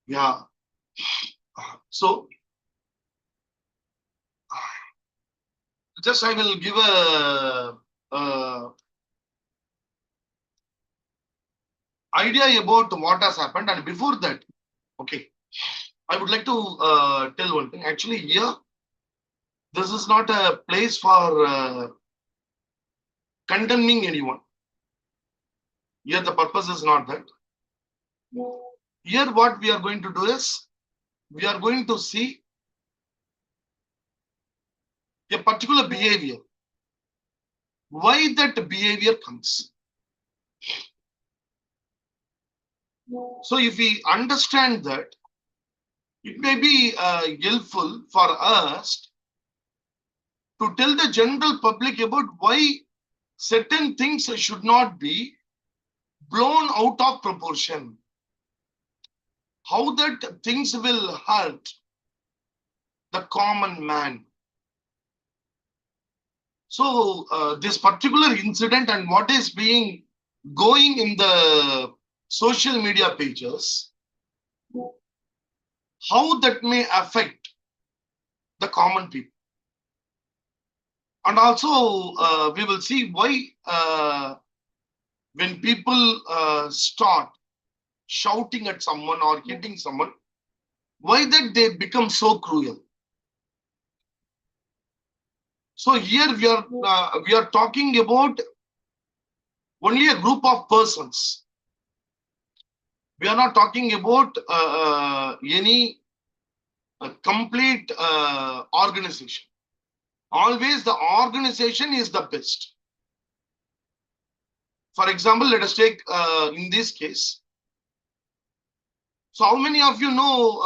Yeah. So, just I will give a idea about what has happened. And before that, okay, I would like to tell one thing. Actually, here, this is not a place for condemning anyone. Here, the purpose is not that. Here, what we are going to do is, we are going to see a particular behavior. Why that behavior comes. So if we understand that, it may be helpful for us to tell the general public about why certain things should not be blown out of proportion. How that things will hurt the common man. So this particular incident and what is being going in the social media pages, how that may affect the common people. And also we will see why when people start shouting at someone or hitting someone, why that they become so cruel. So here we are talking about only a group of persons. We are not talking about any complete organization. Always the organization is the best. For example, let us take in this case. So how many of you know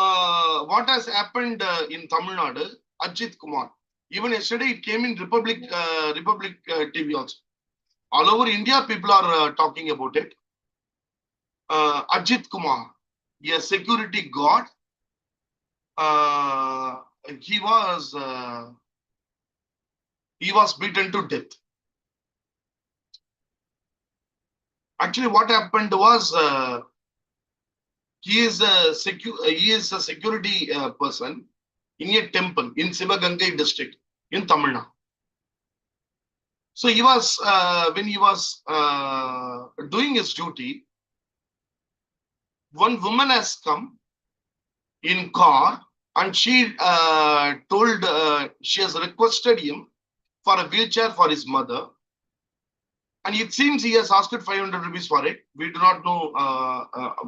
what has happened in Tamil Nadu? Ajithkumar. Even yesterday it came in Republic TV also. All over India, people are talking about it. Ajithkumar, a security guard. He was beaten to death. Actually, what happened was he is a security person in a temple in Sivagangai district in Tamil Nadu. So he was when he was doing his duty, one woman has come in car and she told she has requested him for a wheelchair for his mother, and it seems he has asked 500 rupees for it. We do not know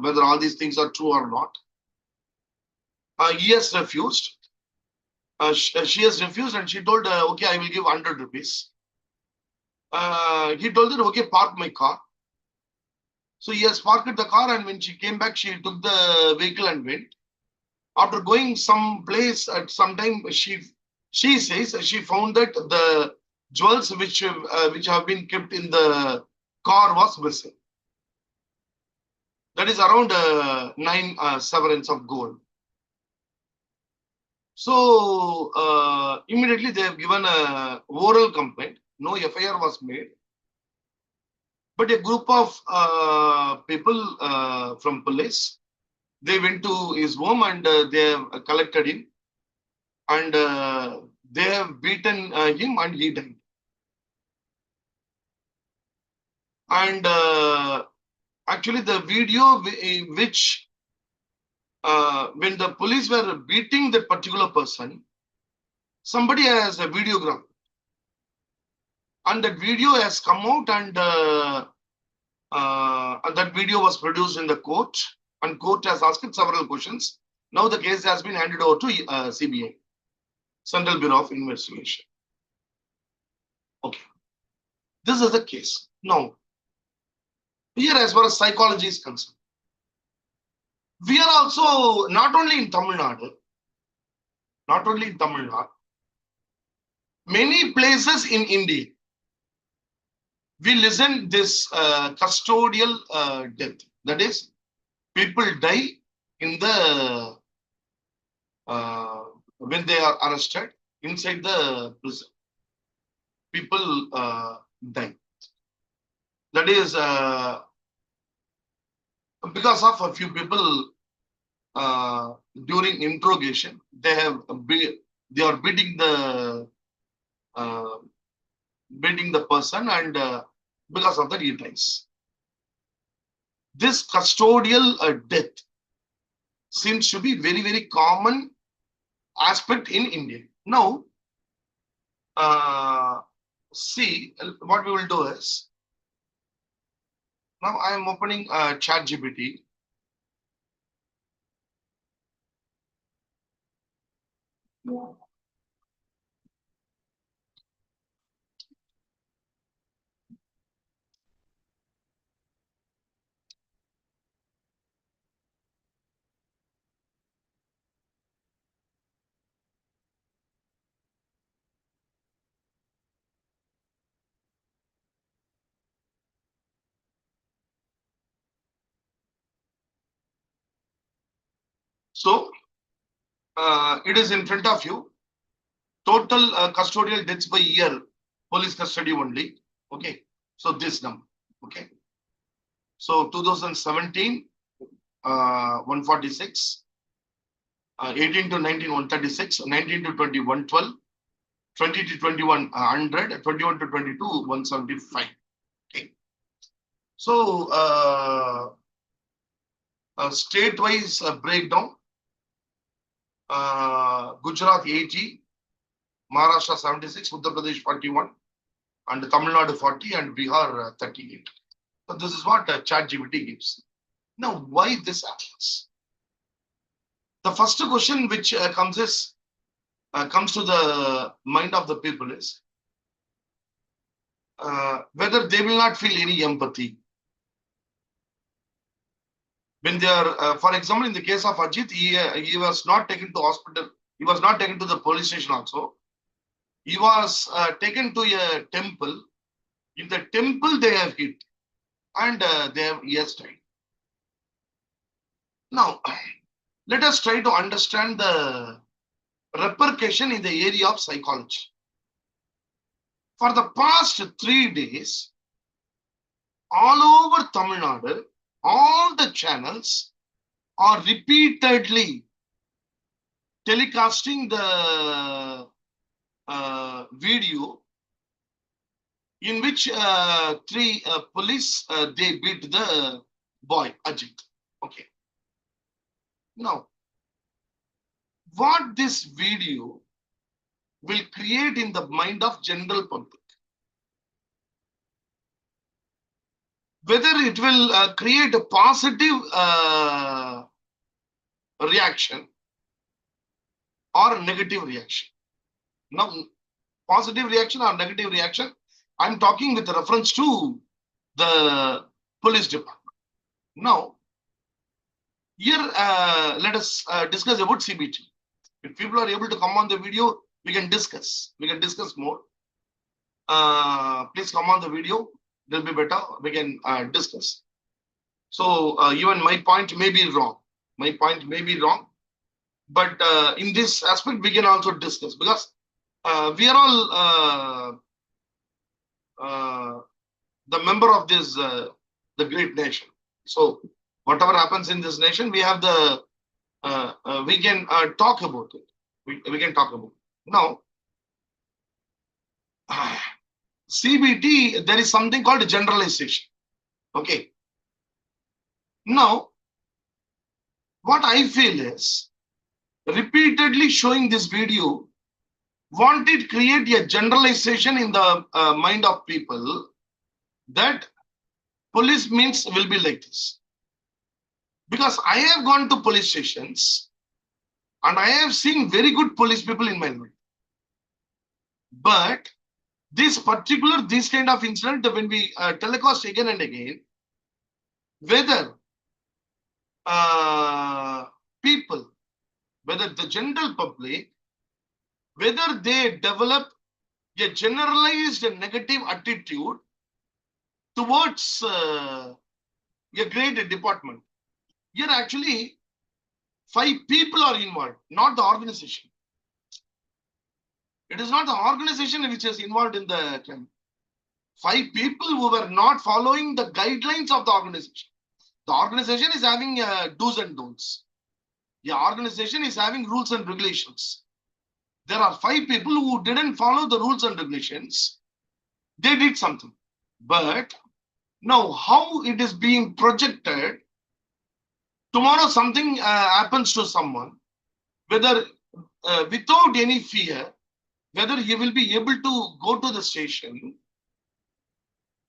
whether all these things are true or not. He has refused. She has refused, and she told, okay, I will give 100 rupees. He told her, okay, park my car. So he has parked the car, and when she came back, she took the vehicle and went. After going some place at some time, she says she found that the jewels which have been kept in the car was missing. That is around 9 sovereigns of gold. So immediately they have given a oral complaint. No FIR was made. But a group of people from police, they went to his home and they have collected him. And they have beaten him and he died. And actually the video which when the police were beating that particular person, somebody has a videograph. And that video has come out, and that video was produced in the court, and court has asked several questions. Now the case has been handed over to CBI, Central Bureau of Investigation. Okay. This is the case. Now, here as far as psychology is concerned, we are also not only in Tamil Nadu, many places in India, we listen this custodial death. That is, people die in the when they are arrested inside the prison. People die. That is because of a few people during interrogation, they are beating uh, the person, and because of that he dies. This custodial death seems to be very, very common aspect in India. Now, see, what we will do is, now I am opening ChatGPT. So, it is in front of you. Total custodial deaths by year, police custody only. Okay. So this number. Okay. So 2017, 146, 18 to 19, 136, 19 to 20, 112, 20 to 21, 100, 21 to 22, 175. Okay. So state-wise breakdown. Gujarat 80, Maharashtra 76, Uttar Pradesh 41, and Tamil Nadu 40, and Bihar 38. So this is what ChatGPT gives. Now, why this happens? The first question which comes to the mind of the people is whether they will not feel any empathy when they are, for example, in the case of Ajit, he was not taken to hospital. He was not taken to the police station also. He was taken to a temple. In the temple, they have hit, and he has died. Now, let us try to understand the repercussion in the area of psychology. For the past 3 days, all over Tamil Nadu, all the channels are repeatedly telecasting the video in which 3 police they beat the boy Ajit. Okay. Now, what this video will create in the mind of general public, whether it will create a positive reaction or a negative reaction. Now, positive reaction or negative reaction, I'm talking with reference to the police department. Now, here let us discuss about CBT. If people are able to come on the video, we can discuss. We can discuss more. Please come on the video. It'll be better. We can discuss. So even my point may be wrong. My point may be wrong. But in this aspect, we can also discuss, because we are all the member of this the great nation. So whatever happens in this nation, we have the we can talk about it. We can talk about it. Now, CBT, there is something called generalization. Okay. Now, what I feel is, repeatedly showing this video, won't it create a generalization in the mind of people that police means will be like this? Because I have gone to police stations and I have seen very good police people in my life. But this kind of incident, when we telecast again and again, whether people, whether the general public, whether they develop a generalized negative attitude towards a great department. Here actually 5 people are involved, not the organization. It is not the organization which is involved in the crime. 5 people who were not following the guidelines of the organization. The organization is having do's and don'ts. The organization is having rules and regulations. There are 5 people who didn't follow the rules and regulations. They did something. But now how it is being projected, tomorrow something happens to someone, whether without any fear, whether he will be able to go to the station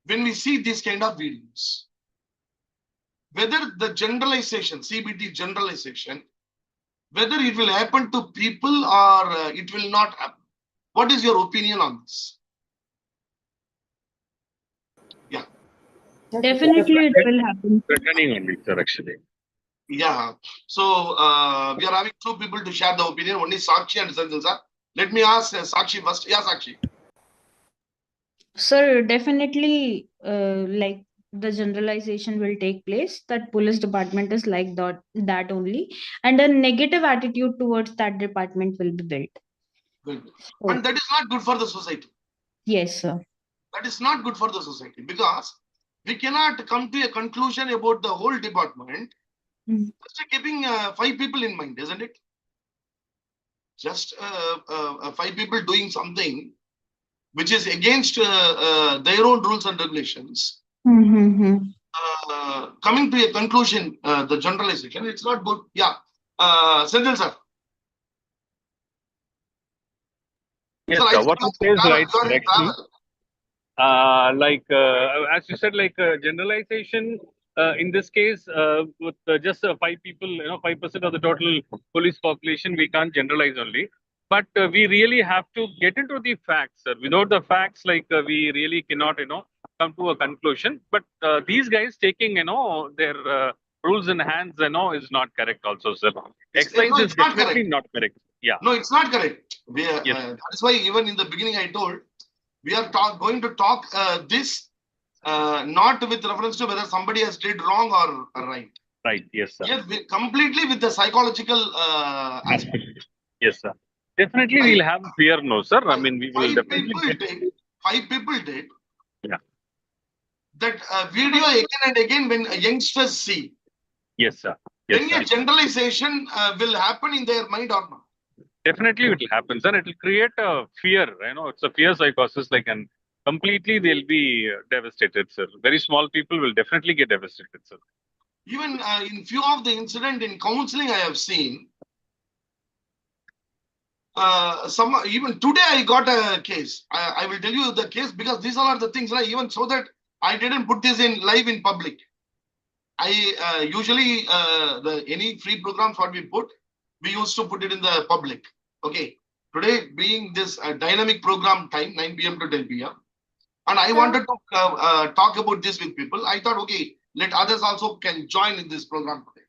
when we see these kind of videos. Whether the generalization, CBT generalization, whether it will happen to people or it will not happen. What is your opinion on this? Yeah. Definitely it will happen. Returning only, sir, actually. Yeah. So we are having 2 people to share the opinion. One is Sakshi and Sanjay sir. Let me ask Sakshi first. Yeah, Sakshi. Sir, definitely like the generalization will take place that police department is like that only, and a negative attitude towards that department will be built. Good. So, And that is not good for the society. yes, sir. That is not good for the society because we cannot come to a conclusion about the whole department just keeping 5 people in mind, isn't it? Just 5 people doing something which is against their own rules and regulations. Coming to a conclusion, the generalization, it's not good. Yeah. Senthil sir. Yes, Sir, sir. What you say is right, sir, actually. As you said, generalization in this case, with just 5 people, 5% of the total police population, we can't generalize only. But we really have to get into the facts, sir. Without the facts, we really cannot, come to a conclusion. But these guys taking, their rules in hands, is not correct also, sir. Exercise no, is definitely not correct. Yeah. No, it's not correct. Yes. That's why even in the beginning I told, we are going to talk this not with reference to whether somebody has did wrong or right. Right. Yes, sir. Yes, completely with the psychological aspect. Yes, sir. Definitely, we'll have fear, no, sir. I mean, we will 5 definitely. Five people did. Yeah. That video again and again when youngsters see. Yes, sir. Yes, then a generalization will happen in their mind or not? Definitely, it will happen, sir. It will create a fear. It's a fear psychosis. And completely, they'll be devastated, sir. Very small people will definitely get devastated, sir. Even in few of the incident in counseling, I have seen. Even today I got a case. I will tell you the case because these are the things, right? Even so that I didn't put this in live in public. I usually any free programs what we put, we used to put it in the public. Okay. Today being this dynamic program time 9 p.m. to 10 p.m. and I wanted to talk about this with people. I thought, okay, let others also can join in this program today.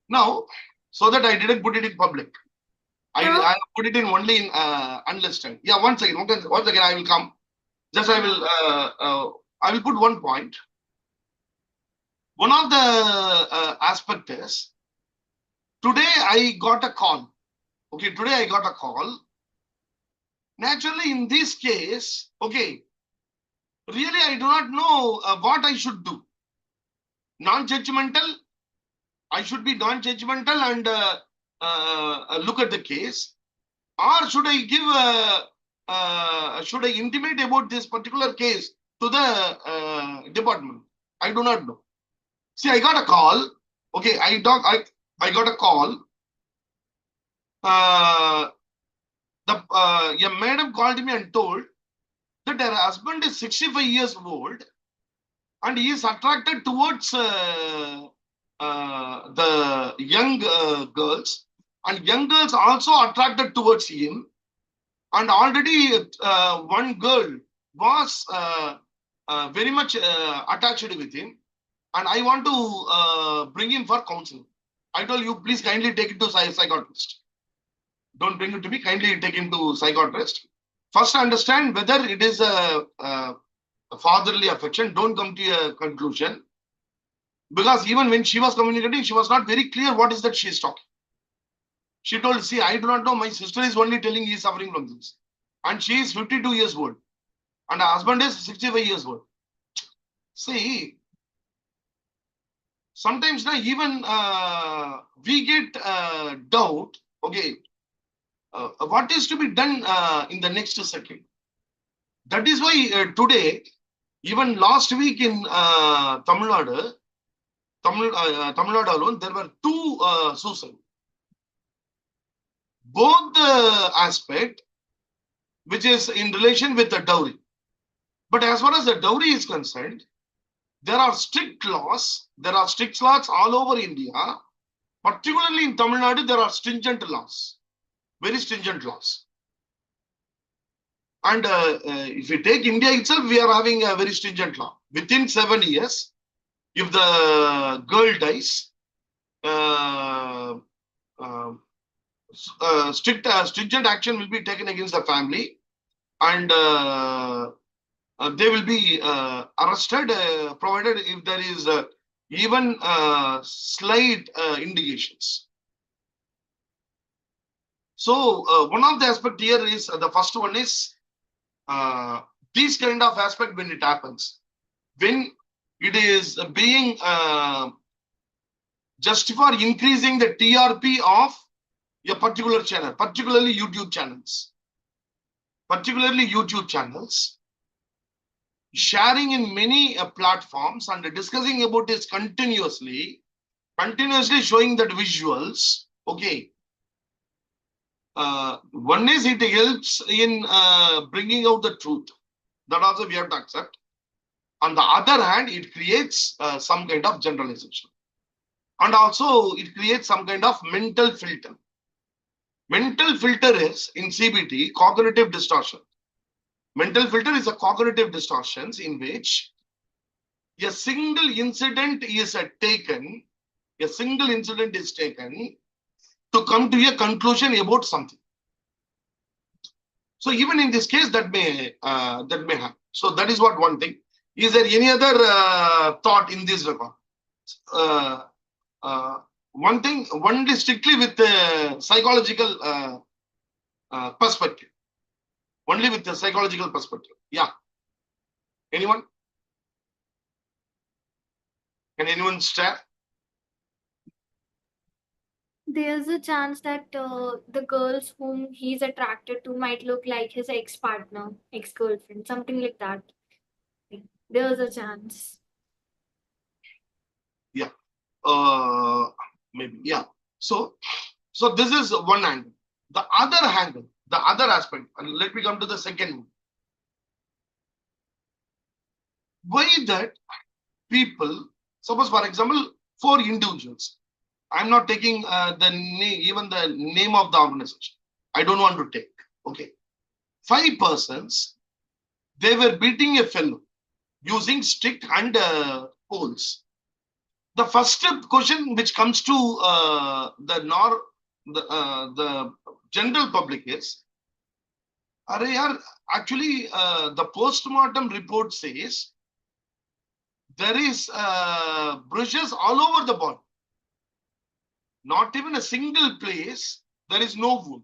Now, so that I didn't put it in public. I put it in only in unlisted. Yeah, one second. Once again, I will come. Just I will put one point. One of the aspect is today I got a call. Okay, today I got a call. Naturally, in this case, okay, really I do not know what I should do. Non-judgmental. I should be non-judgmental and look at the case, or should I give should I intimate about this particular case to the department? I do not know. See, I got a call. Okay, I got a call. A madam called me and told that her husband is 65 years old and he is attracted towards the young girls, and young girls also attracted towards him, and already one girl was very much attached with him, and I want to bring him for counseling. I told you, please kindly take it to psychiatrist. Don't bring it to me, kindly take him to psychiatrist. First understand whether it is a fatherly affection. Don't come to a conclusion. Because even when she was communicating, she was not very clear what is that she is talking. She told, see, I do not know. My sister is only telling he is suffering from this. And she is 52 years old. And her husband is 65 years old. See, sometimes now even we get doubt, okay, what is to be done in the next second. That is why today, even last week in Tamil Nadu alone, there were 2 suicides. Both the aspect, which is in relation with the dowry. But as far as the dowry is concerned, there are strict laws. There are strict laws all over India. Particularly in Tamil Nadu, there are stringent laws, very stringent laws. And if we take India itself, we are having a very stringent law. Within 7 years, if the girl dies, stringent action will be taken against the family, and they will be arrested, provided if there is even slight indications. So one of the aspect here is the first one is this kind of aspect when it happens, when it is being just for increasing the TRP of a particular channel, particularly YouTube channels, sharing in many platforms and discussing about this continuously showing that visuals, okay. One is it helps in bringing out the truth. That also we have to accept. On the other hand, it creates some kind of generalization. And also it creates some kind of mental filter. Mental filter is, in CBT, cognitive distortion. Mental filter is a cognitive distortions in which a single incident is taken to come to a conclusion about something. So even in this case, that may happen. So that is what one thing. Is there any other thought in this regard? One thing, only strictly with the psychological perspective. Only with the psychological perspective. Yeah. Anyone? Can anyone share? There's a chance that the girls whom he's attracted to might look like his ex-partner, ex-girlfriend, something like that. There's a chance. Yeah. Maybe. Yeah. So this is one angle. The other angle, the other aspect, and let me come to the second one. Why that people, suppose for example, 4 individuals. I'm not taking the name, even the name of the organization. I don't want to take. Okay. 5 persons, they were beating a fellow using stick and poles. The first question which comes to the general public is, actually the post-mortem report says there is bruises all over the body. Not even a single place, there is no wound.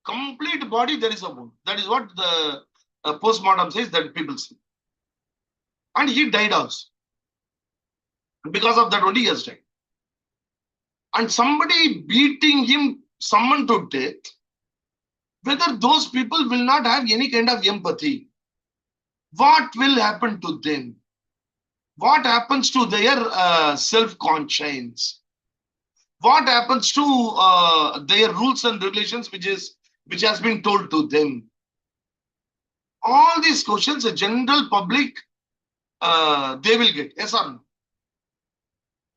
Complete body, there is a wound. That is what the post-mortem says that people see. And he died also. Because of that only he has died. And somebody beating him, someone to death, whether those people will not have any kind of empathy. What will happen to them? What happens to their self-conscience? What happens to their rules and regulations which has been told to them? All these questions, the general public, they will get. Yes or no?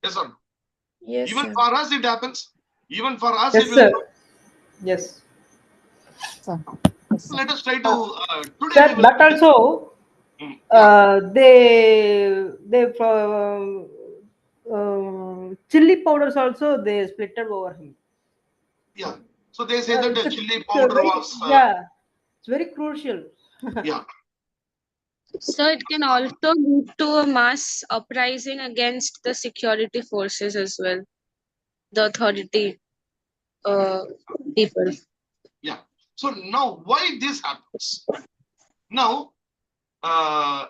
Yes or no? Yes, Even sir. for us, it happens. Even for us, Yes, it will. sir. Yes. Let us try to today. Sir, but also they chili powders also they splitted over him. Yeah. So they say that the It's chili it's powder very, was. yeah, it's very crucial. Yeah. So it can also lead to a mass uprising against the security forces as well, the authority people. Yeah. So now why this happens? Now,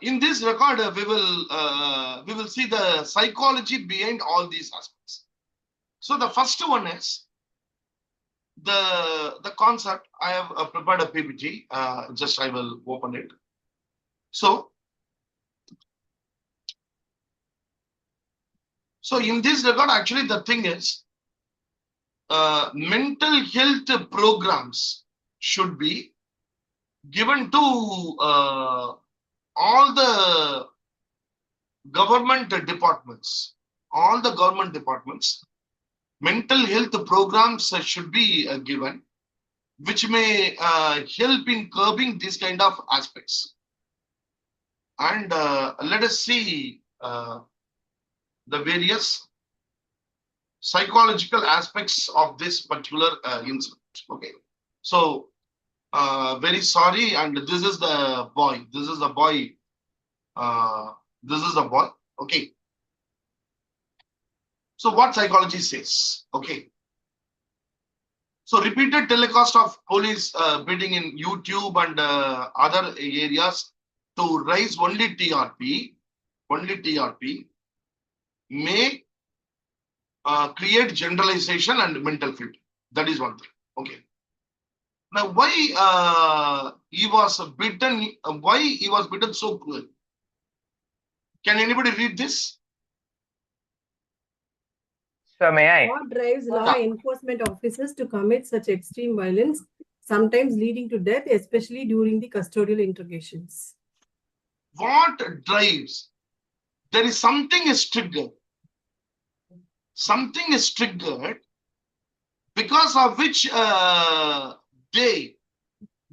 in this record, we will see the psychology behind all these aspects. So the first one is the concept. I have prepared a PPT. Just I will open it. So in this regard, actually, the thing is, mental health programs should be given to all the government departments. All the government departments, mental health programs should be given, which may help in curbing these kind of aspects. And let us see the various psychological aspects of this particular incident. Okay, so very sorry, and this is the boy. This is the boy. This is the boy. Okay. So what psychology says? Okay. So repeated telecast of police bidding in YouTube and other areas to raise only TRP may create generalization and mental fit. That is one thing. Okay. Now, why he was bitten? Why he was bitten so cruel? Can anybody read this? So may I? What drives law enforcement officers to commit such extreme violence, sometimes leading to death, especially during the custodial interrogations? What drives? There is something is triggered. Something is triggered because of which they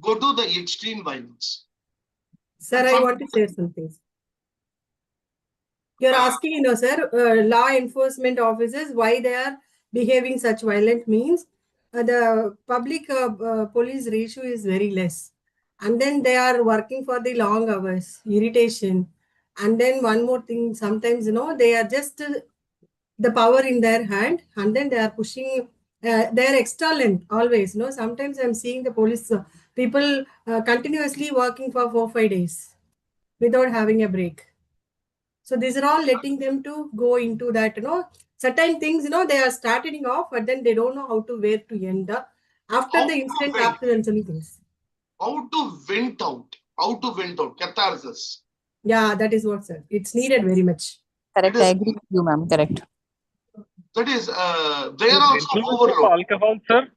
go to the extreme violence. Sir, I want to say something. You're asking, sir, law enforcement officers, why they are behaving such violent means the public police ratio is very less. And then they are working for the long hours, irritation. And then one more thing, sometimes, they are just the power in their hand, and then they are pushing, they are external always. Sometimes I'm seeing the police people continuously working for 4-5 days without having a break. So these are all letting them to go into that, certain things, they are starting off, but then they don't know how to where to end up. After the incident, after and some things. How to vent out, catharsis. Yeah, that is what, sir. It's needed very much. Correct, I agree with you, ma'am. Correct. That is, they are also Influence of alcohol, sir.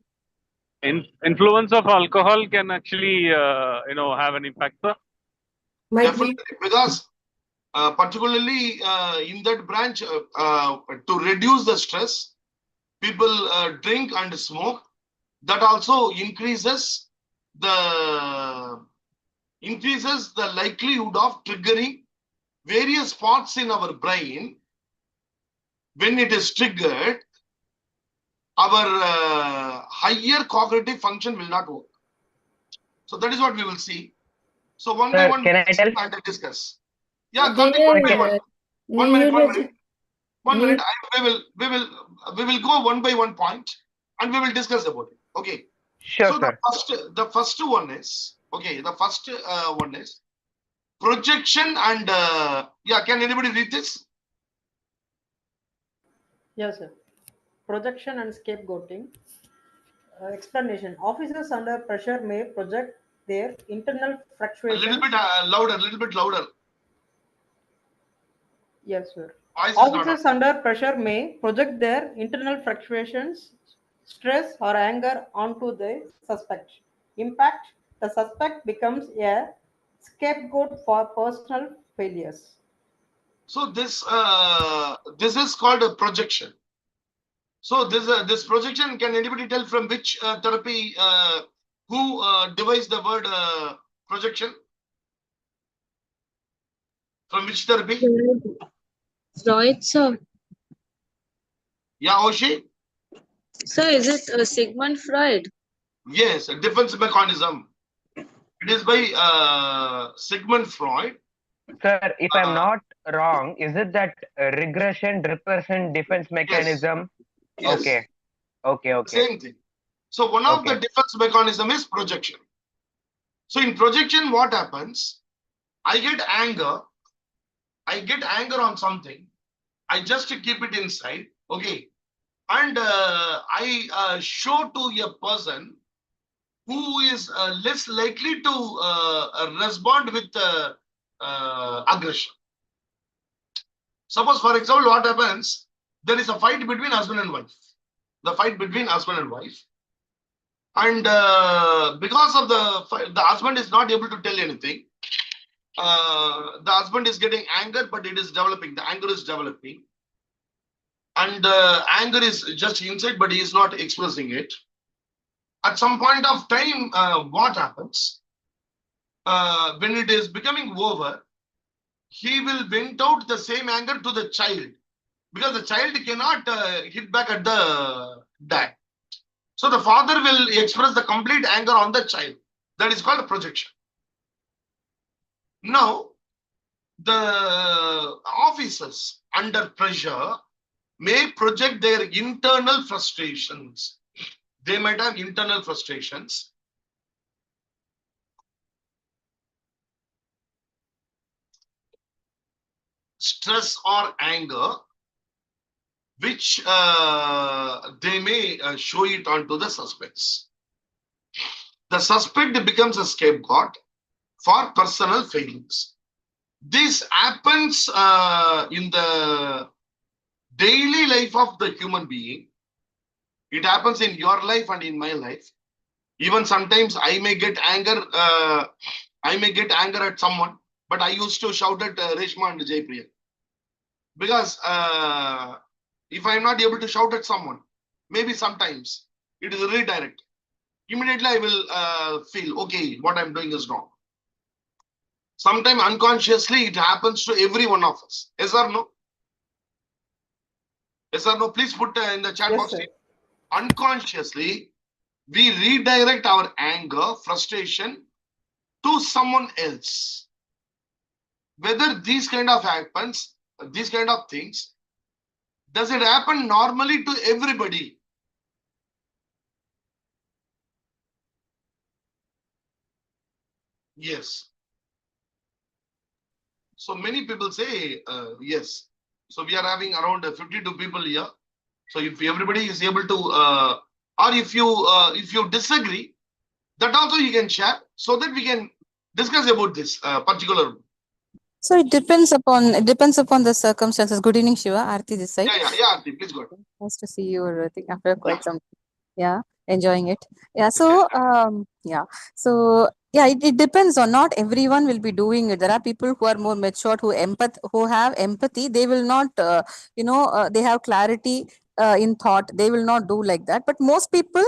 Influence of alcohol can actually, have an impact, sir. Definitely, because particularly in that branch, to reduce the stress, people drink and smoke. That also increases the likelihood of triggering various parts in our brain. When it is triggered, our higher cognitive function will not work. So that is what we will see. So one by one, can I tell? and discuss. Yeah, continue one by one. 1 minute. 1 minute. We will go one by one point, and we will discuss about it. Okay. Sure, so sir. the first one is one is projection and can anybody read this? Yes, sir. Projection and scapegoating. Explanation. Officers under pressure may project their internal fluctuations. A little bit louder. Yes, sir. Officers under pressure may project their internal fluctuations, stress or anger onto the suspect. Impact, the suspect becomes a scapegoat for personal failures. So this is called a projection. So this projection, can anybody tell from which therapy, who devised the word projection? From which therapy? Freud, sir. Yeah, Oshi? Sir, is it Sigmund Freud? Yes, a defense mechanism. It is by Sigmund Freud. Sir, if I'm not wrong, is it that regression, repression, defense mechanism? Yes. Okay. Same thing. So one of the defense mechanism is projection. So in projection, what happens? I get anger on something. I just keep it inside, okay, and I show to a person who is less likely to respond with aggression. Suppose, for example, what happens? There is a fight between husband and wife. The fight between husband and wife, and because of the husband is not able to tell anything. The husband is getting anger, but it is developing. The anger is developing, and anger is just inside, but he is not expressing it. At some point of time, what happens? When it is becoming over, he will vent out the same anger to the child, because the child cannot hit back at the dad. So the father will express the complete anger on the child. That is called projection. Now, the officers under pressure may project their internal frustrations. They might have internal frustrations. Stress or anger, which they may show it onto the suspects. The suspect becomes a scapegoat for personal failings. This happens in the daily life of the human being. It happens in your life and in my life. Even sometimes I may get anger. I may get anger at someone, but I used to shout at Reshma and Jaypriya, because if I am not able to shout at someone, maybe sometimes it is redirect. Immediately I will feel, okay, what I'm doing is wrong. Sometimes unconsciously it happens to every one of us. Yes or no? Yes or no? Please put in the chat Yes, box. sir. Unconsciously, we redirect our anger, frustration to someone else. Whether these kind of happens, these kind of things, does it happen normally to everybody? Yes. So many people say yes. So we are having around 52 people here. So if everybody is able to, or if you disagree, that also you can share, so that we can discuss about this particular. So it depends upon the circumstances. Good evening, Shiva. Aarti this side. Yeah, Aarti, please go ahead. Nice to see you, I think, after quite some. Yeah, enjoying it. Yeah. So it depends on, not everyone will be doing it. There are people who are more matured, who have empathy. They will not they have clarity in thought. They will not do like that. But most people,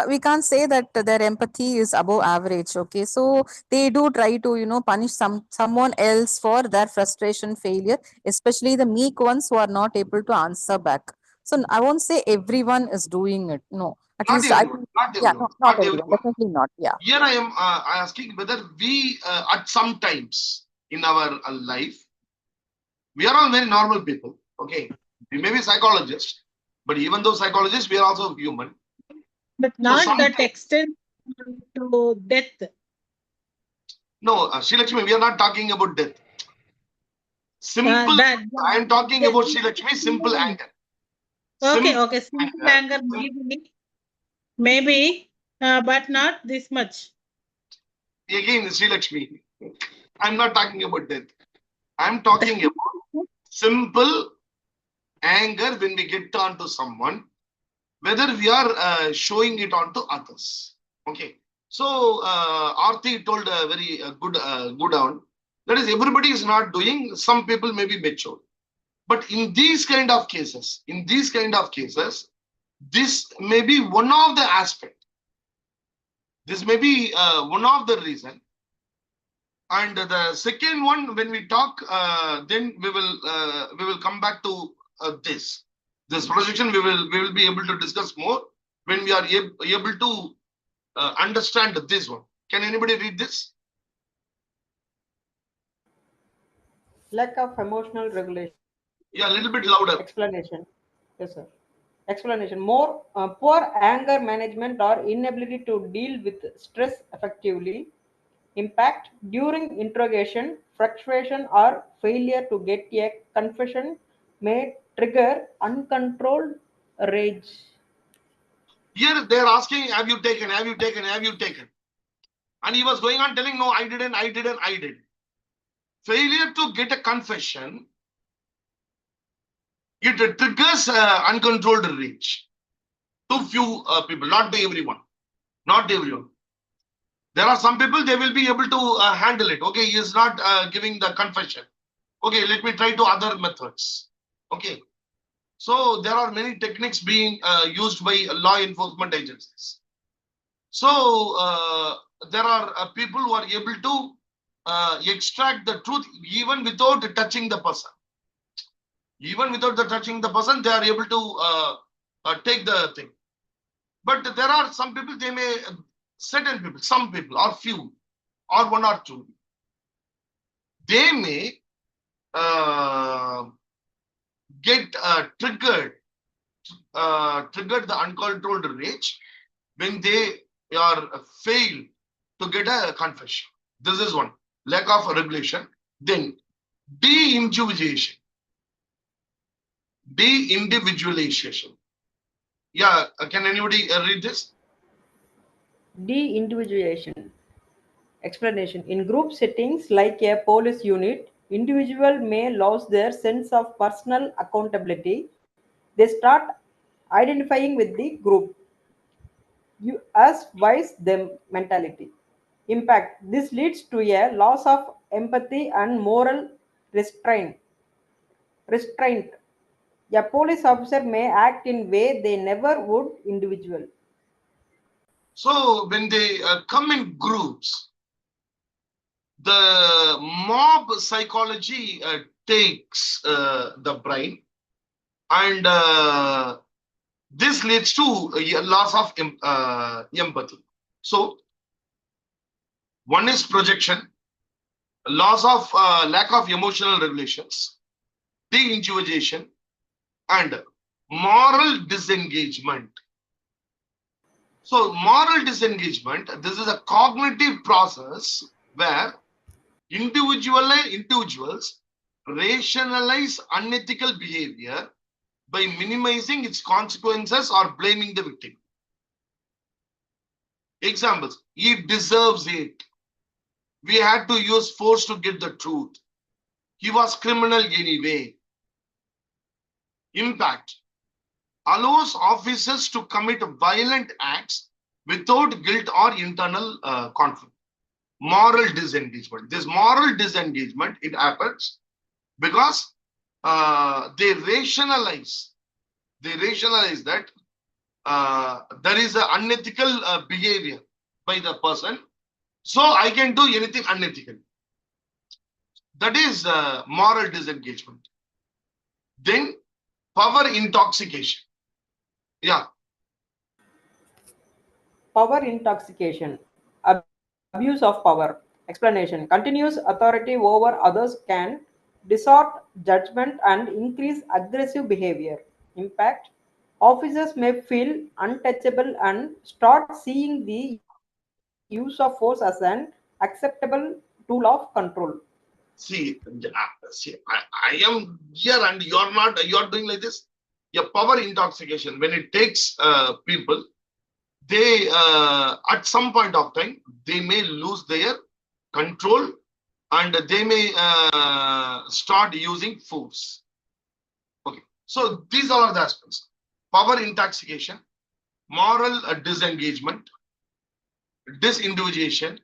we can't say that their empathy is above average. Okay, so they do try to punish someone else for their frustration, failure, especially the meek ones who are not able to answer back. So I won't say everyone is doing it. No, at Not least everyone, not everyone. Definitely not. Yeah. Here I am asking whether we, at some times in our life, we are all very normal people. Okay, we may be psychologists, but even though psychologists, we are also human. But not that extent to death. No, Srilakshmi, we are not talking about death. Simple. I am talking about Srilakshmi, simple anger. Okay, simple anger, maybe, but not this much. Again, Srilakshmi, I'm not talking about death. I'm talking about simple anger when we get onto someone, whether we are showing it onto others. Okay. So Aarti told a very good on. That is, everybody is not doing. Some people may be mature. But in these kind of cases, this may be one of the aspects. This may be one of the reason. And the second one, when we talk, then we will come back to this projection. We will be able to discuss more when we are able to understand this one. Can anybody read this? Lack of emotional regulation. Yeah, a little bit louder. Explanation. Yes, sir. Explanation. More poor anger management or inability to deal with stress effectively. Impact during interrogation, frustration or failure to get a confession may trigger uncontrolled rage. Here they are asking, have you taken, have you taken, have you taken? And he was going on telling, no, I didn't, I didn't, I did. Failure to get a confession, it triggers uncontrolled rage. To few people, not to everyone. Not everyone. There are some people, they will be able to handle it. Okay, he is not giving the confession. Okay, let me try to other methods. Okay. So there are many techniques being used by law enforcement agencies. So there are people who are able to extract the truth even without touching the person. Even without touching the person, they are able to take the thing. But there are some people, they may, certain people, some people, or few, or one or two, they may get triggered the uncontrolled rage when they are fail to get a confession. This is one. Lack of regulation. Then de-individuation. De-individualization. Yeah, can anybody read this? De-individuation. Explanation. In group settings like a police unit, individual may lose their sense of personal accountability. They start identifying with the group as wise them mentality. Impact. This leads to a loss of empathy and moral restraint. Restraint. A police officer may act in way they never would individual. So when they come in groups, the mob psychology takes the brain, and this leads to a loss of empathy. So one is projection, loss of lack of emotional regulations, de-individuation, and moral disengagement. So moral disengagement, this is a cognitive process where individuals rationalize unethical behavior by minimizing its consequences or blaming the victim. Examples: he deserves it. We had to use force to get the truth. He was criminal anyway. Impact: allows officers to commit violent acts without guilt or internal conflict. Moral disengagement. This moral disengagement, it happens because they rationalize that there is an unethical behavior by the person, so I can do anything unethical. That is moral disengagement. Then power intoxication. Yeah. Power intoxication. Abuse of power. Explanation. Continuous authority over others can distort judgment and increase aggressive behavior. Impact. Officers may feel untouchable and start seeing the use of force as an acceptable tool of control. See, I am here and you're not, you're doing like this. Your power intoxication, when it takes people, they, at some point of time, they may lose their control and they may start using force. Okay, so these are the aspects: power intoxication, moral disengagement, disindividuation,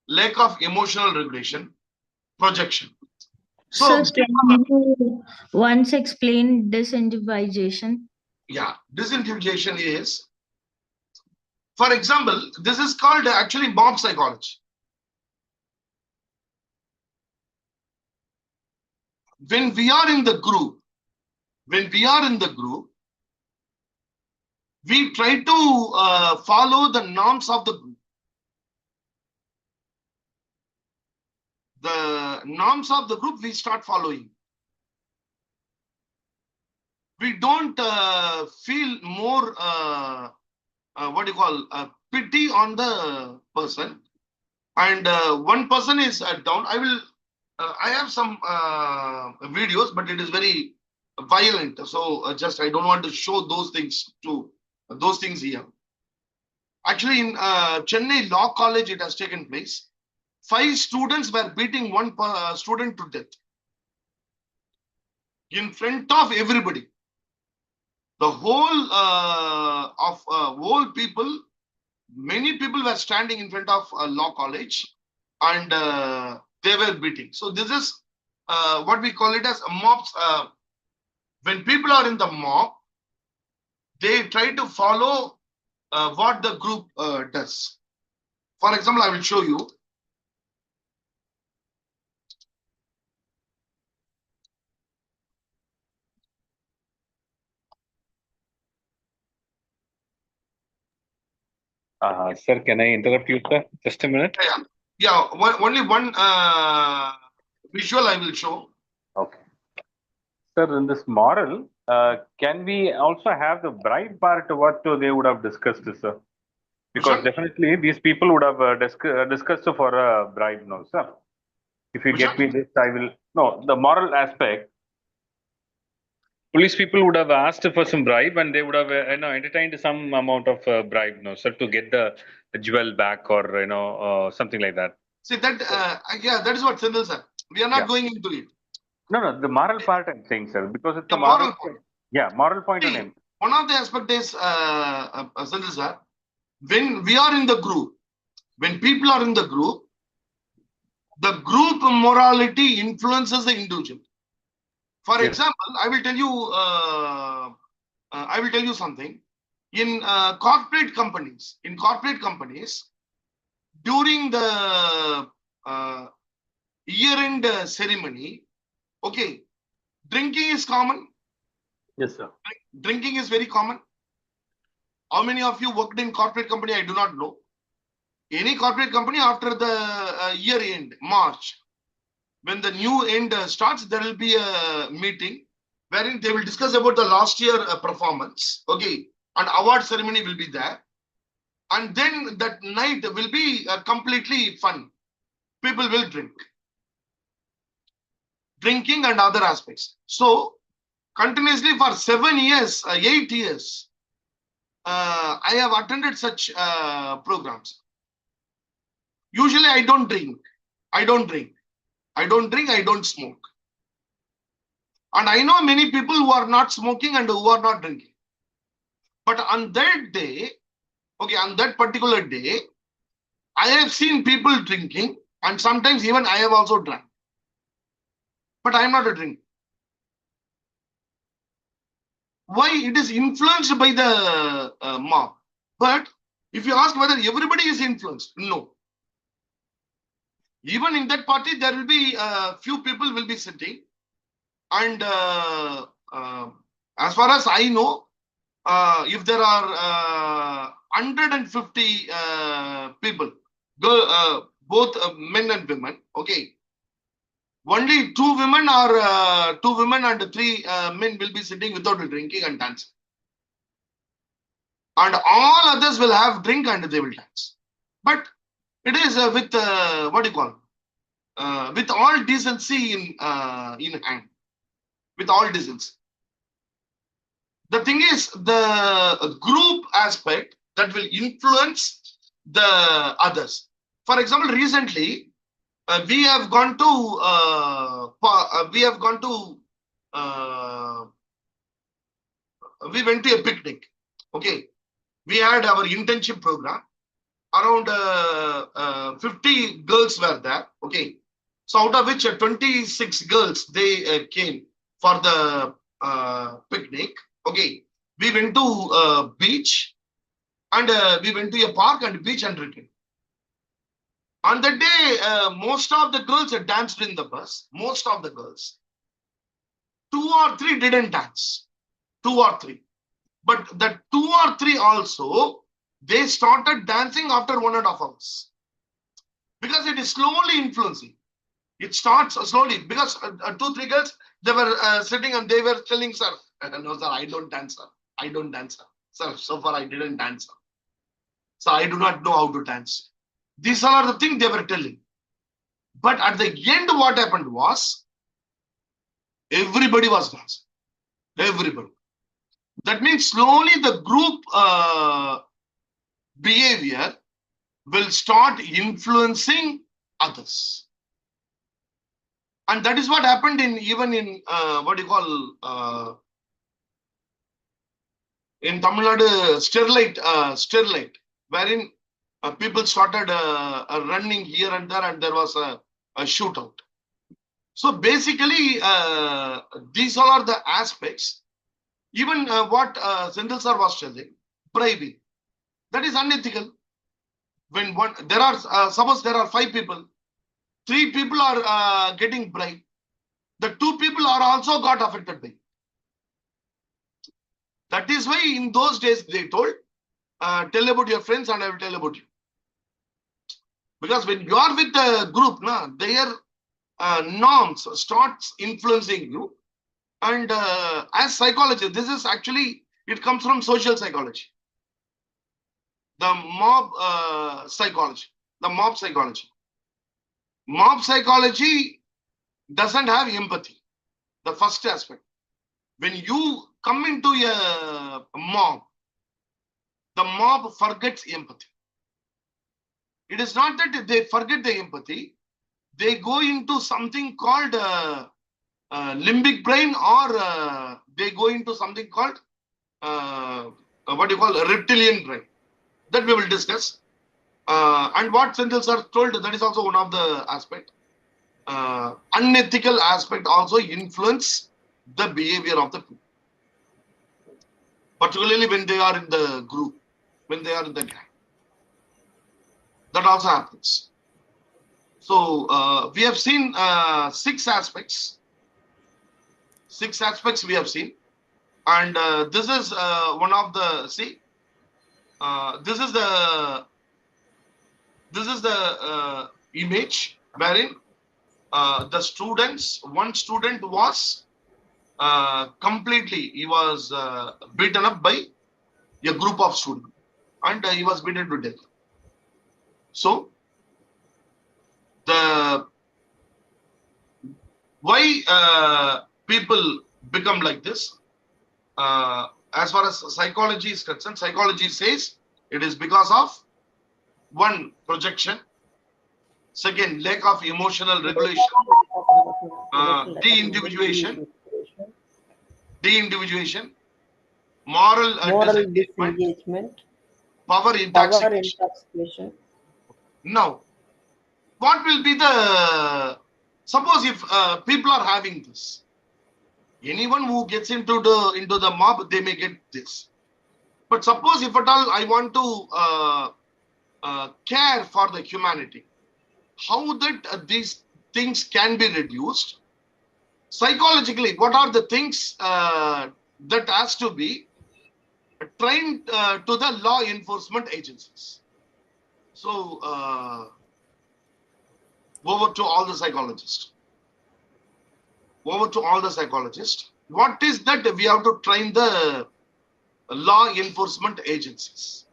lack of emotional regulation, projection. So can you once explain disindividuation? Yeah, disindividuation is, for example, this is called actually mob psychology. When we are in the group, we try to follow the norms of the group. The norms of the group we start following. We don't feel more pity on the person, and one person is down. I will I have some videos, but it is very violent. So just I don't want to show those things here. Actually, in Chennai Law College, it has taken place. 5 students were beating one student to death in front of everybody. The whole people, many people were standing in front of Law College, and they were beating. So this is what we call it as mobs. When people are in the mob, they try to follow what the group does. For example, I will show you. Sir, can I interrupt you, sir? Just a minute. Yeah. Only one visual I will show. Okay. Sir, in this moral, can we also have the bride part? What they would have discussed, sir? Because definitely these people would have discussed for a bribe, no, sir. If you get me this, I will. No, the moral aspect. Police people would have asked for some bribe, and they would have entertained some amount of bribe, no, sir, to get the jewel back, or something like that. See that? Yeah, that is what Sindel said. We are not going into it. No, the moral part I'm saying, sir, because it's the a moral point. Yeah, moral point on him. One of the aspects is, Sindel sir, when we are in the group, when people are in the group morality influences the individual. For example, I will tell you something. In corporate companies, during the year-end ceremony, okay, drinking is common. Yes, sir. Drinking is very common. How many of you worked in corporate company? I do not know. Any corporate company, after the year end, March, when the new end starts, there will be a meeting wherein they will discuss about the last year performance. Okay, and award ceremony will be there. And then that night will be completely fun. People will drink. Drinking and other aspects. So, continuously for 7 years, 8 years, I have attended such programs. Usually, I don't drink. I don't smoke. And I know many people who are not smoking and who are not drinking. But on that day, on that particular day, I have seen people drinking, and sometimes even I have also drank. But I am not a drinker. Why? It is influenced by the mob. But if you ask whether everybody is influenced, no. Even in that party, there will be few people will be sitting. And as far as I know, if there are 150 people, both men and women, okay, only 2 women or 2 women and 3 men will be sitting without drinking and dancing. And all others will have drink and they will dance. But it is with what do you call? With all decency in hand. With all decency. The thing is, the group aspect that will influence the others. For example, recently we have gone to we went to a picnic. Okay, we had our internship program. Around 50 girls were there. Okay, so out of which 26 girls they came for the picnic. Okay, we went to beach, and we went to a park and beach and returned. On that day, most of the girls danced in the bus. Most of the girls. 2 or 3 didn't dance. 2 or 3. But the 2 or 3 also, they started dancing after 1.5 hours. Because it is slowly influencing. It starts slowly. Because 2, 3 girls, they were sitting and they were telling, sir, no, sir, I don't dance, sir. I don't dance, sir. Sir, so far I didn't dance, sir. So I do not know how to dance. These are the things they were telling. But at the end, what happened was everybody was dancing. Everybody. That means slowly the group behavior will start influencing others. And that is what happened even in what you call in Tamil Nadu, Sterlite, wherein people started running here and there, and there was a shootout. So basically, these all are the aspects. Even what Sendil sir was telling, bribing, that is unethical. When there are suppose there are 5 people, 3 people are getting bribed. The 2 people are also got affected by it. That is why in those days they told, tell about your friends and I will tell about you. Because when you are with the group, their norms starts influencing you. And as psychology, this is actually, it comes from social psychology. The mob psychology. The mob psychology. Mob psychology doesn't have empathy. The first aspect. When you come into a mob, the mob forgets empathy. It is not that they forget the empathy. They go into something called limbic brain, or they go into something called what you call a reptilian brain. That we will discuss. And what Sendil sir told, that is also one of the aspect. Unethical aspect also influence the behavior of the people. Particularly when they are in the group, when they are in the gang. That also happens. So we have seen 6 aspects. 6 aspects we have seen. And this is one of the, see, this is the image wherein the students, one student was completely, he was beaten up by a group of students, and he was beaten to death. So why people become like this? As far as psychology is concerned, psychology says it is because of 1, projection, second, lack of emotional regulation, de-individuation, moral disengagement, power intoxication. Now, what will be the, suppose if people are having this, anyone who gets into the mob, they may get this. But suppose if at all I want to care for the humanity, how that these things can be reduced psychologically? What are the things that has to be trained to the law enforcement agencies? So over to all the psychologists. Over to all the psychologists. What is that we have to train the law enforcement agencies?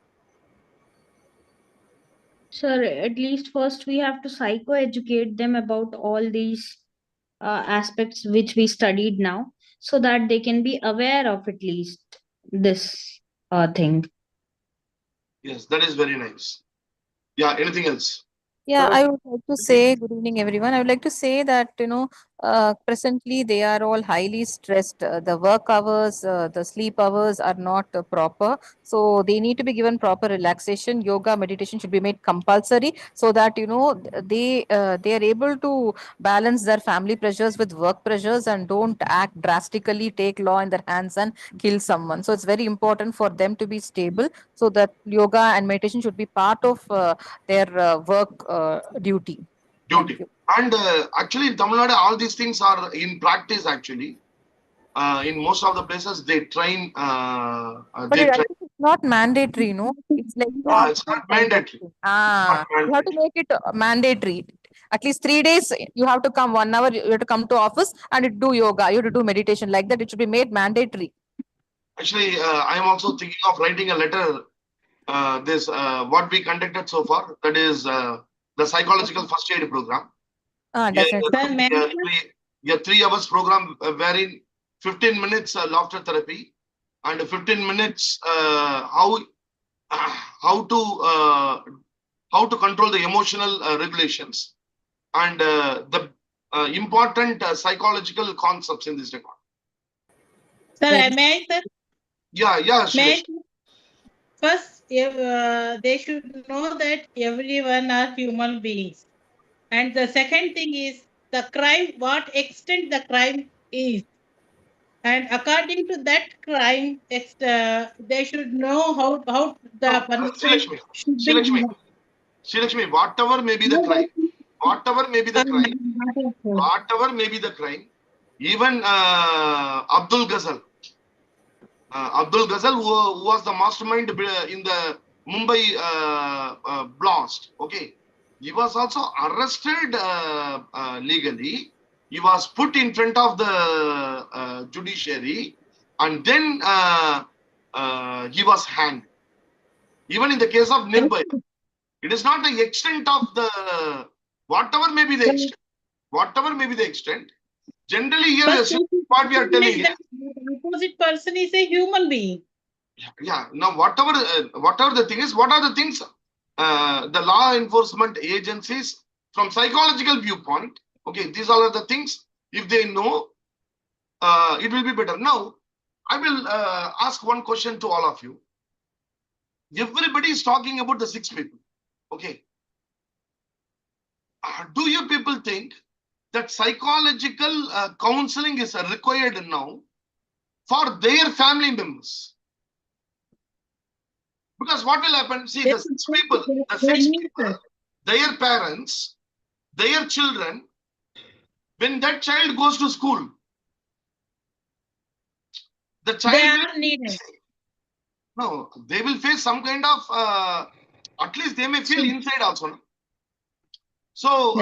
Sir, at least first we have to psychoeducate them about all these aspects which we studied now, so that they can be aware of at least this thing. Yes, that is very nice. Yeah, anything else? Yeah, I would like to say, good evening, everyone. I would like to say that, presently they are all highly stressed. The work hours, the sleep hours are not proper. So they need to be given proper relaxation. Yoga, meditation should be made compulsory so that, they are able to balance their family pressures with work pressures and don't act drastically, take law in their hands and kill someone. So it's very important for them to be stable, so that yoga and meditation should be part of their work duty. And actually in Tamil Nadu, all these things are in practice actually. In most of the places they train. But it's not mandatory, no? It's like it's not mandatory. You have to make it mandatory. At least 3 days you have to come 1 hour. You have to come to office and do yoga. You have to do meditation like that. It should be made mandatory. Actually, I am also thinking of writing a letter. This what we conducted so far. That is the psychological first aid program. Definitely. Sir, may I- Yeah, 3 hours program wherein 15 minutes laughter therapy and 15 minutes how to control the emotional regulations and the important psychological concepts in this record. Sir, Very- may I, sir? Yeah, May Shailesh. I- First, they should know that everyone are human beings. And the second thing is the crime, what extent the crime is. And according to that crime, they should know how the No, punishment should be. Shilakshmi, whatever may be the crime, whatever may be the crime, even Abdul Ghazal, who was the mastermind in the Mumbai blast, okay, he was also arrested legally. He was put in front of the judiciary, and then he was hanged. Even in the case of Nirbhaya, it is not the extent of the whatever may be the extent. Whatever may be the extent. Generally, here what we are telling is the opposite person is a human being. yeah. Now, whatever the thing is, what are the things the law enforcement agencies from psychological viewpoint? Okay, these are the things. If they know, it will be better. Now, I will ask one question to all of you. Everybody is talking about the 6 people. Okay. Do you people think that psychological counseling is required now for their family members? Because what will happen? See, the 6 people, their parents, their children, when that child goes to school, the child will needed. No, they will face some kind of at least they may feel inside also. No? So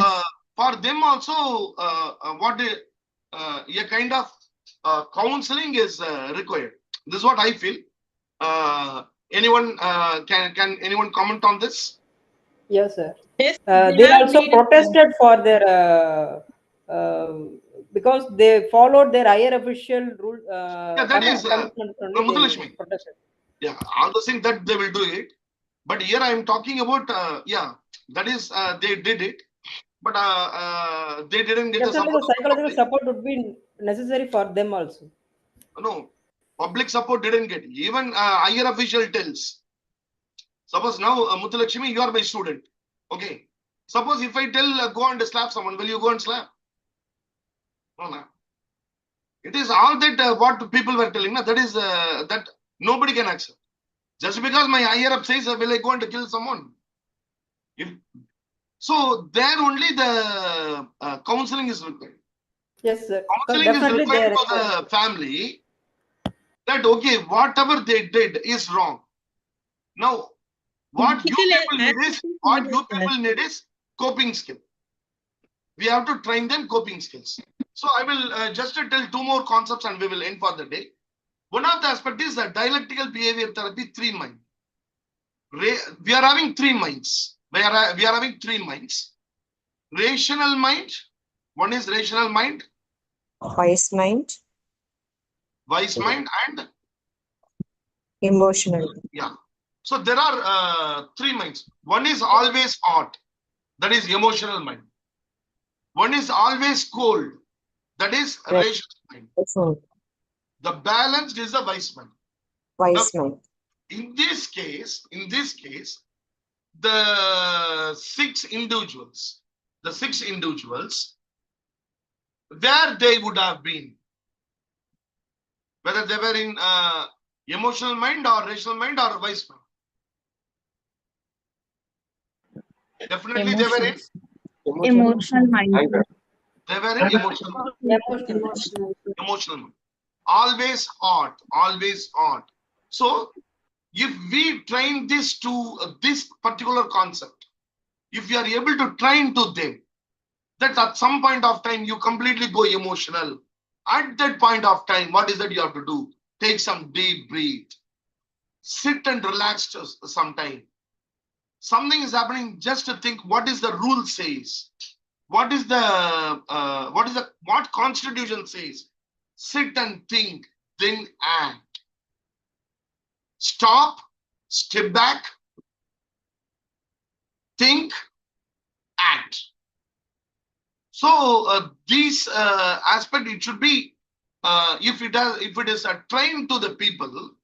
for them also, a kind of counseling is required. This is what I feel. Anyone can anyone comment on this? Yes, sir. Yes, They also protested for their because they followed their higher official rule. Yeah, that is They protested. Yeah, all those things that they will do it. But here I am talking about yeah, that is they did it, but they didn't get the support. The psychological support would be necessary for them also. No, public support didn't get. Even higher official tells. Suppose now, Muthulakshmi, you are my student. Okay. Suppose if I tell go and slap someone, will you go and slap? No, no. It is all that what people were telling. That is that nobody can accept. Just because my higher up says, will I go and kill someone? So there only the counseling is required. Yes, sir. Counseling is required for the family. That okay, whatever they did is wrong. Now, what you people need is coping skill. We have to train them coping skills. So I will just tell 2 more concepts and we will end for the day. One of the aspects is that dialectical behavior therapy, 3 mind. We are having 3 minds. We are having 3 minds. Rational mind. One is rational mind. Wise mind. Wise mind and emotional. Yeah. So there are 3 minds. One is always hot. That is emotional mind. One is always cold. That is rational mind. The balanced is the wise mind. Wise mind. In this case, the 6 individuals, where they would have been, whether they were in emotional mind or rational mind or wise mind. Definitely they were in Emotional mind. They were in emotional mind. Always hot. So if we train this to this particular concept, if you are able to train to them, that at some point of time you completely go emotional. At that point of time, what is that you have to do? Take some deep breath. Sit and relax some time. Something is happening, just to think what is the rule says. what Constitution says? Sit and think, then act. Stop, step back, think, act. So these aspect, it should be if it is trained to the people,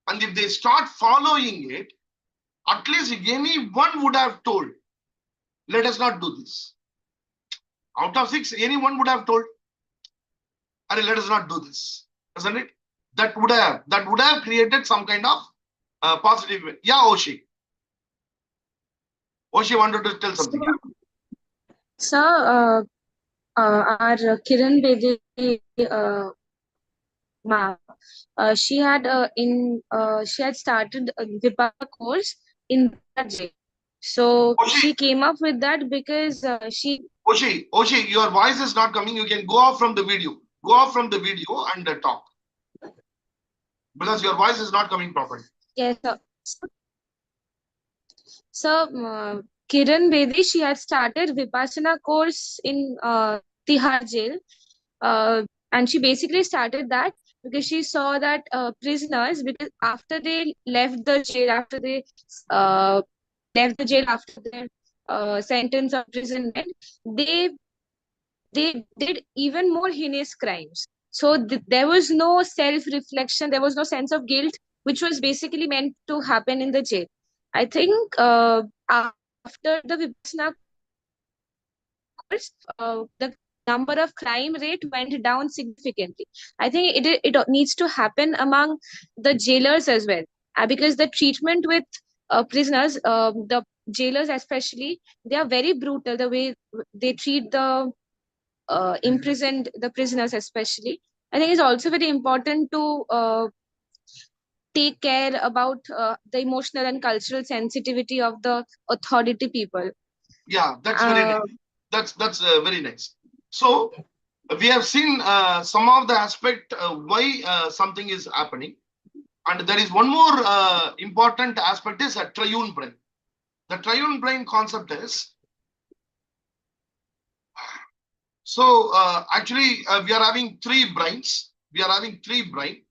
and if they start following it, at least anyone would have told, let us not do this. Out of 6, anyone would have told, let us not do this, isn't it? That would have created some kind of positive. Yeah, Oshi wanted to tell something. Sir, our Kiran Bedi ma'am, she had started a Vipaka course in that jail. So she came up with that because she. Oshi, your voice is not coming. You can go off from the video. Go off from the video and talk, because your voice is not coming properly. Yes, sir. So Kiran Bedi, she had started Vipassana course in Tihar jail, and she basically started that because she saw that prisoners, because after they left the jail, after their sentence of imprisonment, they did even more heinous crimes. So there was no self-reflection, there was no sense of guilt, which was basically meant to happen in the jail. I think after the Vipassana course, the number of crime rate went down significantly. I think it needs to happen among the jailers as well, because the treatment with prisoners, the jailers especially, they are very brutal. The way they treat the imprisoned, the prisoners especially, I think it's also very important to take care about the emotional and cultural sensitivity of the authority people. Yeah, that's very nice. That's very nice. So we have seen some of the aspect why something is happening, and there is one more important aspect is a triune brain. The triune brain concept is, so actually we are having 3 brains. We are having 3 brain.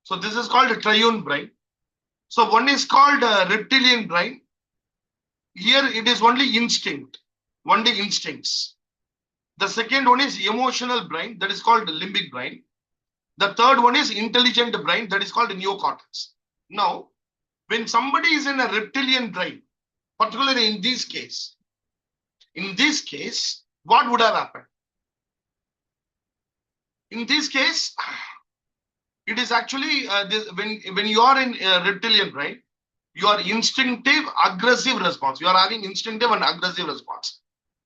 So this is called a triune brain. So one is called reptilian brain. Here it is only instinct, only instincts. The second one is emotional brain, that is called the limbic brain. The third one is intelligent brain, that is called the neocortex. Now, when somebody is in a reptilian brain, particularly in this case, what would have happened? In this case, it is actually when you are in reptilian brain, your instinctive aggressive response, you are having instinctive and aggressive response.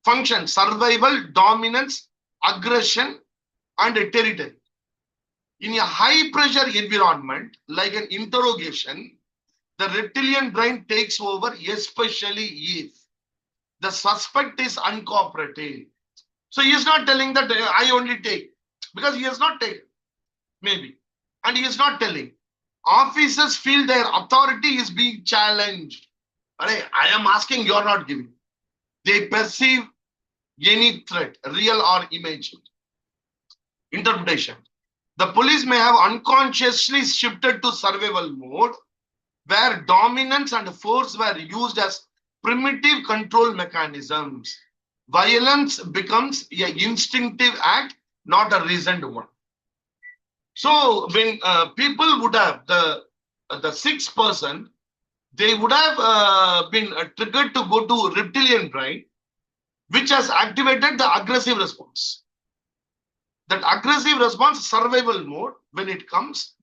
Function, survival, dominance, aggression, and territory. In a high pressure environment, like an interrogation, the reptilian brain takes over, especially if the suspect is uncooperative. So he is not telling that I only take, because he has not taken, maybe. And he is not telling. Officers feel their authority is being challenged. I am asking, you are not giving. They perceive any threat, real or imagined. Interpretation. The police may have unconsciously shifted to survival mode, where dominance and force were used as primitive control mechanisms. Violence becomes an instinctive act, not a reasoned one. So when people would have the 6th person, they would have been triggered to go to reptilian brain, which has activated the aggressive response. That aggressive response, survival mode, when it comes,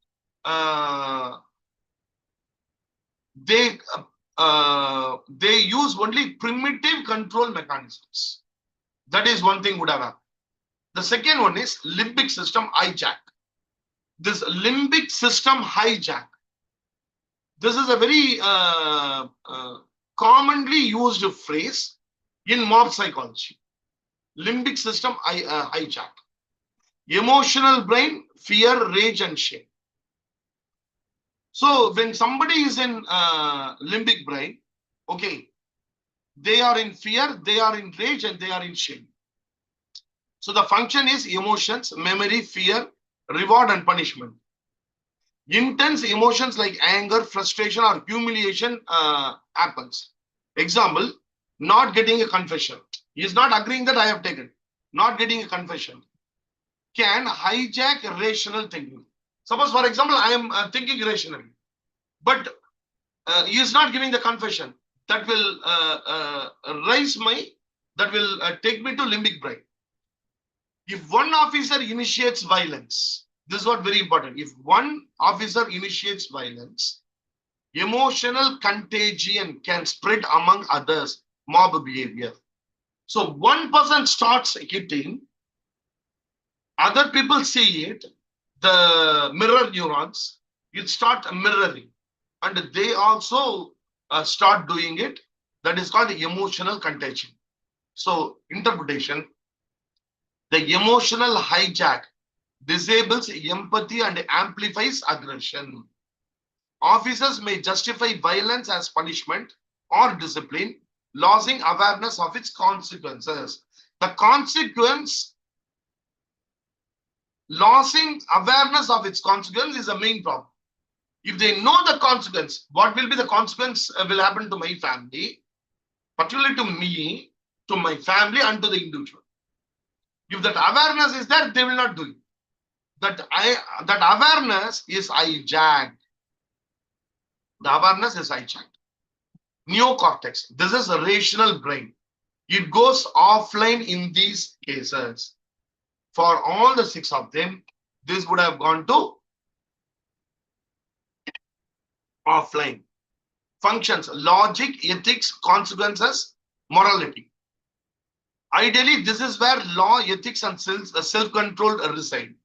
they use only primitive control mechanisms. That is one thing would have happened. The second one is limbic system hijack. This limbic system hijack, this is a very commonly used phrase in mob psychology. Limbic system hijack. Emotional brain, fear, rage, and shame. So when somebody is in limbic brain, okay, they are in fear, they are in rage, and they are in shame. So the function is emotions, memory, fear, reward, and punishment. Intense emotions like anger, frustration, or humiliation happens. Example, not getting a confession. He is not agreeing that I have taken. Not getting a confession can hijack rational thinking. Suppose, for example, I am thinking rationally, but he is not giving the confession. That will take me to limbic brain. If one officer initiates violence, this is what very important. If one officer initiates violence, emotional contagion can spread among others, mob behavior. So one person starts hitting, other people see it, the mirror neurons, it start mirroring, and they also start doing it. That is called emotional contagion. So interpretation, the emotional hijack disables empathy and amplifies aggression. Officers may justify violence as punishment or discipline, losing awareness of its consequences. The consequence, losing awareness of its consequence is the main problem. If they know the consequence, what will be the consequence will happen to my family, particularly to me, to my family, and to the individual. If that awareness is there, they will not do it. That awareness is hijacked. The awareness is hijacked. Neocortex, this is a rational brain. It goes offline in these cases. For all the 6 of them, this would have gone to offline. Functions, logic, ethics, consequences, morality. Ideally, this is where law, ethics, and self-control reside.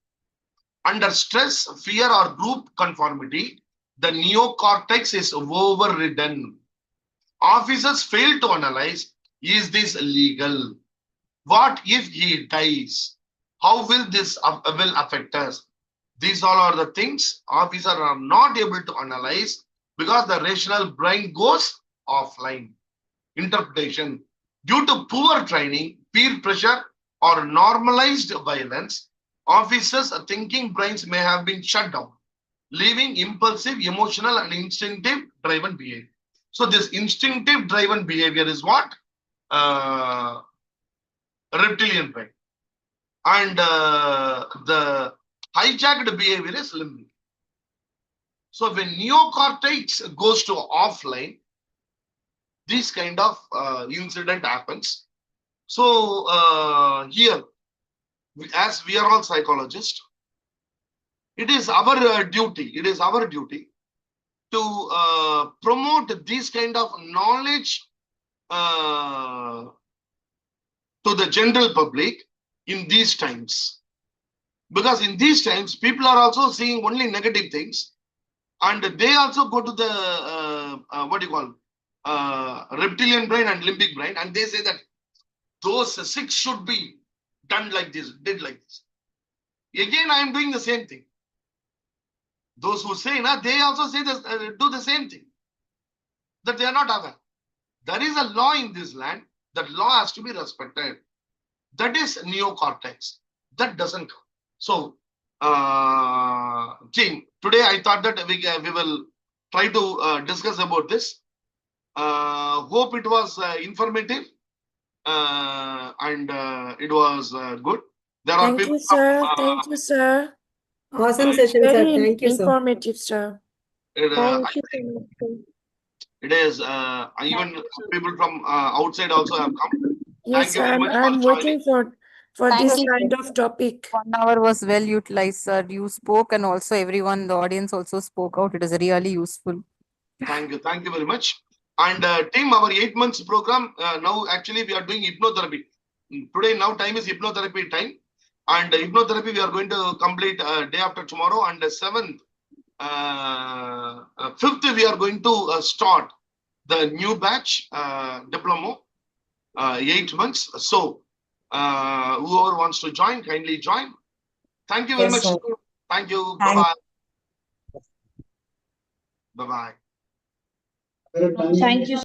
Under stress, fear, or group conformity, the neocortex is overridden. Officers fail to analyze, is this legal? What if he dies? How will this will affect us? These all are the things officers are not able to analyze because the rational brain goes offline. Interpretation. Due to poor training, peer pressure, or normalized violence, officers' thinking brains may have been shut down, leaving impulsive, emotional, and instinctive driven behavior. So this instinctive driven behavior is what? Reptilian brain. And the hijacked behavior is limbic. So when neocortex goes to offline, this kind of incident happens. So here, as we are all psychologists, it is our duty to promote this kind of knowledge to the general public in these times. Because in these times, people are also seeing only negative things, and they also go to the reptilian brain and limbic brain, and they say that those 6 should be done like this, did like this. Again, I am doing the same thing. Those who say, they also say this, do the same thing, that they are not aware. There is a law in this land. That law has to be respected. That is neocortex. That doesn't come. So, team, today I thought that we will try to discuss about this. Hope it was informative and it was good. There are Thank people. you, sir. Thank you, sir. Awesome session, sir. Very Thank you, sir. informative, sir. Thank you so much, sir. It is even people from outside also have come. Yes, Thank you very much I'm for waiting joining. for Thank this you. kind of topic. 1 hour was well utilized, sir. You spoke, and also everyone, the audience also spoke out. It is really useful. Thank you very much. And team, our 8 months program, now actually we are doing hypnotherapy. Today now time is hypnotherapy time. And hypnotherapy we are going to complete day after tomorrow. And 7th, 5th we are going to start the new batch diploma, 8 months. So whoever wants to join, kindly join. Thank you very much. Sir. Thank you. Thank Bye-bye. Bye-bye. Thank you.